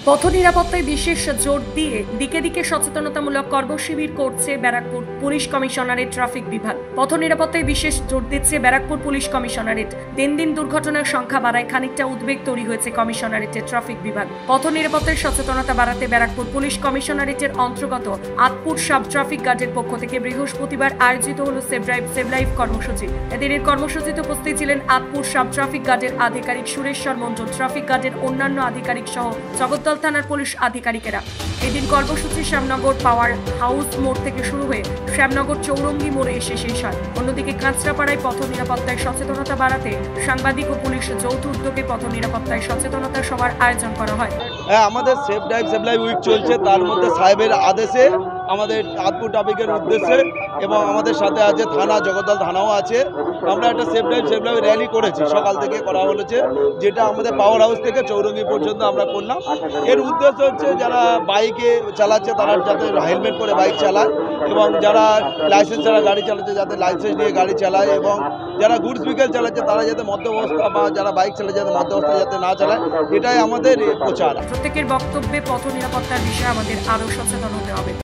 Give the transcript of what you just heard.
পথ নিরাপত্তায় বিশেষ জোর দিয়ে দিকে দিকে সচেতনতামূলক কর্মশিবির করছে ব্যারাকপুর পুলিশ কমিশনারেট ট্রাফিক বিভাগ। পথ নিরাপত্তায় বিশেষ জোর দিচ্ছে ব্যারাকপুর পুলিশ কমিশনারেট। দিন দিন দুর্ঘটনার সংখ্যা বাড়ায় খানিকটা উদ্বেগ তৈরি হয়েছে কমিশনারেটের ট্রাফিক বিভাগ। পথ নিরাপত্তায় সচেতনতা বাড়াতে ব্যারাকপুর পুলিশ কমিশনারেটের অন্তর্গত আতপুর সাব ট্রাফিক গার্ডের পক্ষ থেকে বৃহস্পতিবার আয়োজিত হল সেভ লাইফ কর্মসূচি। এদিনের কর্মসূচিতে উপস্থিত ছিলেন আতপুর সাব ট্রাফিক গার্ডের আধিকারিক সুরেশ্বর মণ্ডল, ট্রাফিক গার্ডের অন্যান্য আধিকারিক সহ জগদ্দল থানার পুলিশ আধিকারিকেরা। এদিন কর্মসূচি শ্যামনগর পাওয়ার হাউস মোড় থেকে শুরু হয়ে শ্যামনগর চৌরঙ্গি মোড়ে এসে শেষ হয়। অন্যদিকে কাঁচরাপাড়ায় পথ নিরাপত্তায় সচেতনতা বাড়াতে সাংবাদিক ও পুলিশ যৌথ উদ্যোগে পথ নিরাপত্তায় সচেতনতা সভার আয়োজন করা হয়। আমাদের সেভ লাইফ উইক চলছে, তার মধ্যে সাহেবের আদেশে আমাদের আতপুর ট্রাফিকের উদ্দেশ্যে এবং আমাদের সাথে আছে থানা, জগদ্দল থানাও আছে। আমরা একটা সেভ লাইফ র্যালি করেছি, সকাল থেকে করা হয়েছে, যেটা আমাদের পাওয়ার হাউস থেকে চৌরঙ্গি পর্যন্ত আমরা করলাম। এর উদ্দেশ্য হচ্ছে যারা বাইকে চালাচ্ছে তারা যাতে হেলমেট পরে বাইক চালায়, এবং যারা লাইসেন্স ছাড়া গাড়ি চালাচ্ছে যাতে লাইসেন্স নিয়ে গাড়ি চালায়, এবং যারা গুডস ভেহিকল চালাচ্ছে তারা যাতে মধ্যবস্থা বা যারা বাইক চালায় যাতে মধ্যবস্থা যাতে না চালায়, এটাই আমাদের প্রচার। প্রত্যেকের বক্তব্যে পথ নিরাপত্তার বিষয়ে আমাদের আরও সচেতন হতে হবে।